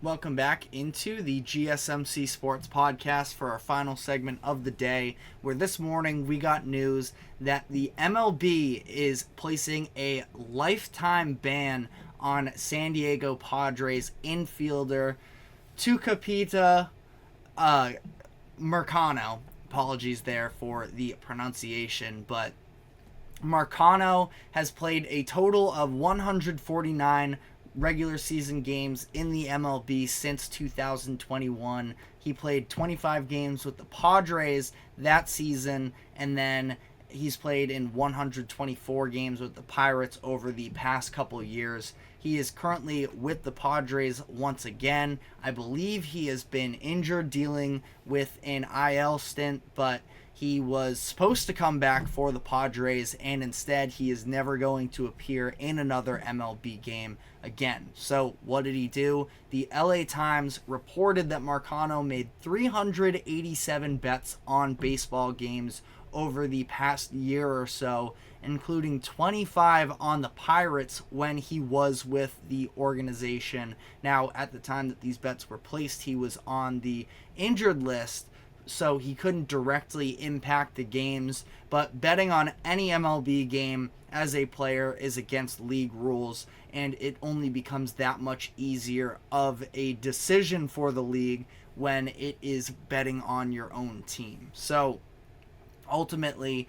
Welcome back into the GSMC Sports Podcast for our final segment of the day, where this morning we got news that the MLB is placing a lifetime ban on San Diego Padres infielder Tucupita Marcano. Apologies there for the pronunciation, but Marcano has played a total of 149 regular season games in the MLB since 2021. He played 25 games with the Padres that season, and then he's played in 124 games with the Pirates over the past couple years. He is currently with the Padres once again. I believe he has been injured, dealing with an IL stint, but he was supposed to come back for the Padres, and instead he is never going to appear in another MLB game again. So what did he do? The LA Times reported that Marcano made 387 bets on baseball games over the past year or so, including 25 on the Pirates when he was with the organization. Now, at the time that these bets were placed, he was on the injured list, so he couldn't directly impact the games, but betting on any MLB game as a player is against league rules, and it only becomes that much easier of a decision for the league when it is betting on your own team. So ultimately,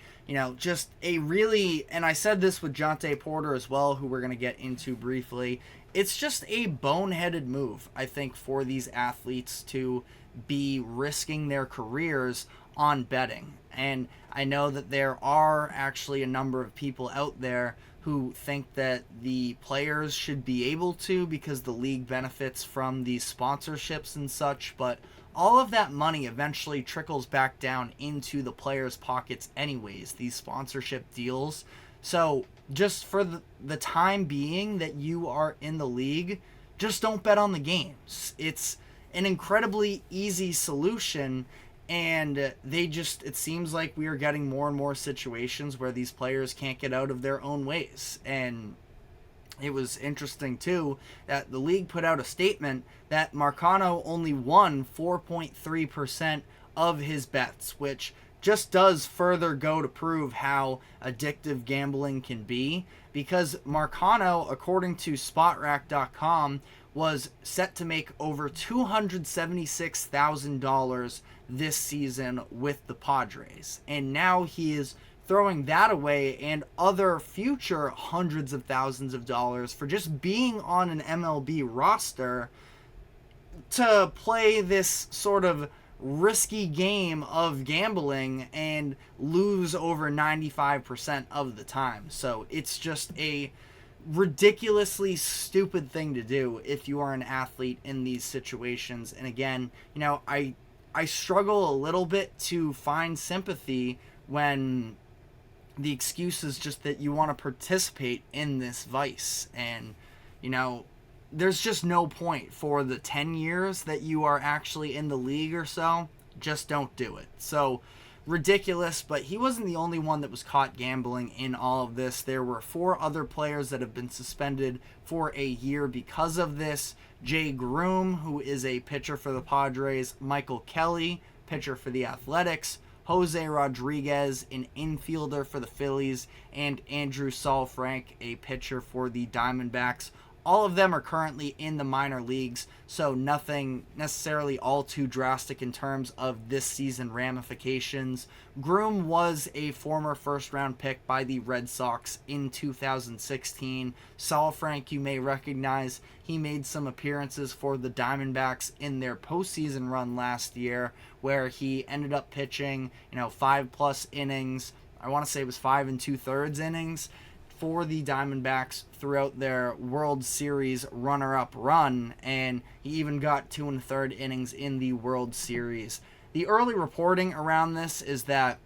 just a really, and I said this with Jonte Porter as well, who we're going to get into briefly, it's just a boneheaded move, I think, for these athletes to be risking their careers on betting. And I know that there are actually a number of people out there who think that the players should be able to, because the league benefits from these sponsorships and such, but all of that money eventually trickles back down into the players' pockets anyways, these sponsorship deals. So just for the time being that you are in the league, just don't bet on the games. It's an incredibly easy solution, and it seems like we are getting more and more situations where these players can't get out of their own ways. And it was interesting too that the league put out a statement that Marcano only won 4.3% of his bets, which just does further go to prove how addictive gambling can be, because Marcano, according to Spotrac.com, was set to make over $276,000 this season with the Padres. And now he is throwing that away and other future hundreds of thousands of dollars for just being on an MLB roster to play this sort of risky game of gambling and lose over 95% of the time. So it's just a ridiculously stupid thing to do if you are an athlete in these situations. And again, I struggle a little bit to find sympathy when the excuse is just that you want to participate in this vice. And there's just no point for the 10 years that you are actually in the league or so. Just don't do it. So ridiculous, but he wasn't the only one that was caught gambling in all of this. There were 4 other players that have been suspended for a year because of this. Groome, who is a pitcher for the Padres, Michael Kelly, pitcher for the Athletics, Jose Rodriguez, an infielder for the Phillies, and Andrew Saalfrank, a pitcher for the Diamondbacks. All of them are currently in the minor leagues, so nothing necessarily all too drastic in terms of this season ramifications. Groome was a former first-round pick by the Red Sox in 2016. Saalfrank, you may recognize, he made some appearances for the Diamondbacks in their postseason run last year, where he ended up pitching, 5+ innings. I want to say it was 5 2/3 innings for the Diamondbacks throughout their World Series runner-up run, and he even got 2 1/3 innings in the World Series. The early reporting around this is that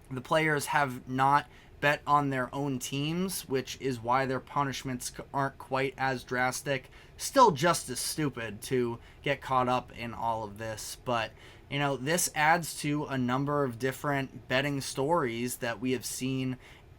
the players have not bet on their own teams, which is why their punishments aren't quite as drastic. Still just as stupid to get caught up in all of this, but this adds to a number of different betting stories that we have seen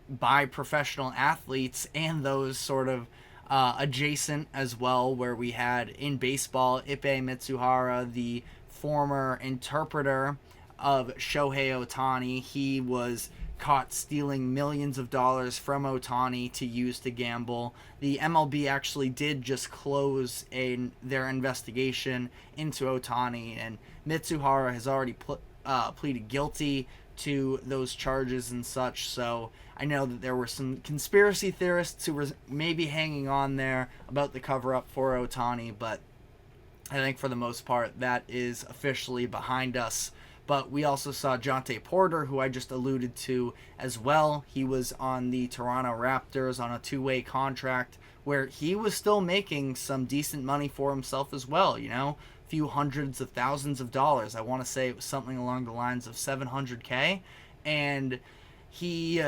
by professional athletes and those sort of adjacent as well, where we had in baseball Ippei Mitsuhara, the former interpreter of Shohei Ohtani. He was caught stealing millions of dollars from Ohtani to use to gamble. The MLB actually did just close their investigation into Ohtani, and Mitsuhara has already pleaded guilty to those charges and such. So I know that there were some conspiracy theorists who were maybe hanging on there about the cover-up for Ohtani, but I think for the most part that is officially behind us. But we also saw Jonte Porter, who I just alluded to as well. He was on the Toronto Raptors on a two-way contract where he was still making some decent money for himself as well, a few hundreds of thousands of dollars. I want to say it was something along the lines of $700K. And he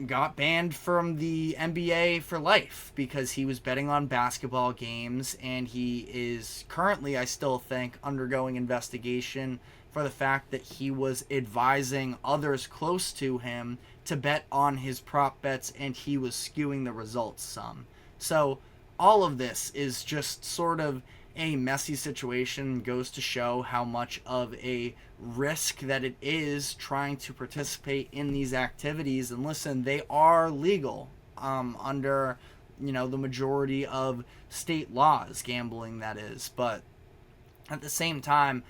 got banned from the NBA for life because he was betting on basketball games, and he is currently, I still think, undergoing investigation for the fact that he was advising others close to him to bet on his prop bets, and he was skewing the results some. So all of this is just sort of a messy situation, goes to show how much of a risk that it is trying to participate in these activities. And listen, they are legal under, the majority of state laws, gambling that is. But at the same time,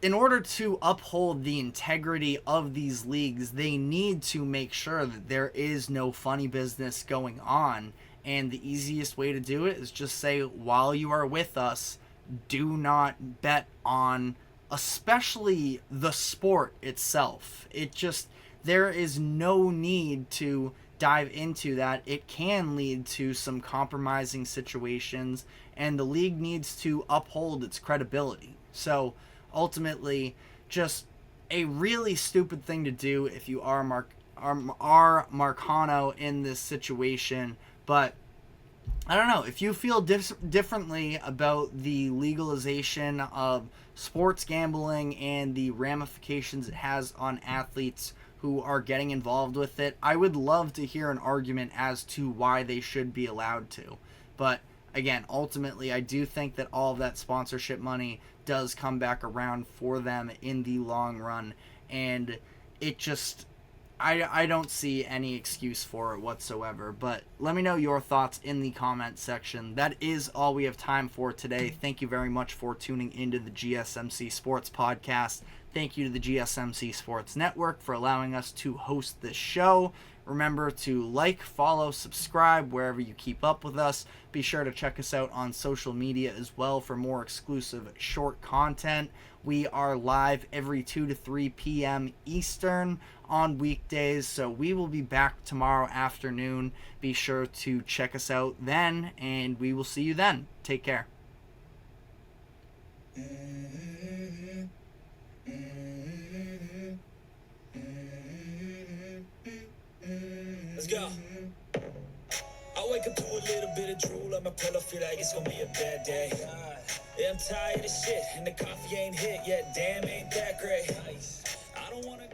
in order to uphold the integrity of these leagues, they need to make sure that there is no funny business going on. And the easiest way to do it is just say, while you are with us, do not bet on especially the sport itself. There is no need to dive into that. It can lead to some compromising situations, and the league needs to uphold its credibility. So ultimately, just a really stupid thing to do if you are Marcano in this situation. But I don't know, if you feel differently about the legalization of sports gambling and the ramifications it has on athletes who are getting involved with it, I would love to hear an argument as to why they should be allowed to. But again, ultimately, I do think that all of that sponsorship money does come back around for them in the long run, and it just, I don't see any excuse for it whatsoever. But let me know your thoughts in the comment section. That is all we have time for today. Thank you very much for tuning into the GSMC Sports Podcast. Thank you to the GSMC Sports Network for allowing us to host this show. Remember to like, follow, subscribe wherever you keep up with us. Be sure to check us out on social media as well for more exclusive short content. We are live every 2 to 3 p.m. Eastern on weekdays, so we will be back tomorrow afternoon. Be sure to check us out then, and we will see you then. Take care. Let's go. I wake up to a little bit of drool on my pillow, feel like it's gonna be a bad day. Yeah, I'm tired of shit, and the coffee ain't hit yet. Damn, ain't that great. I don't wanna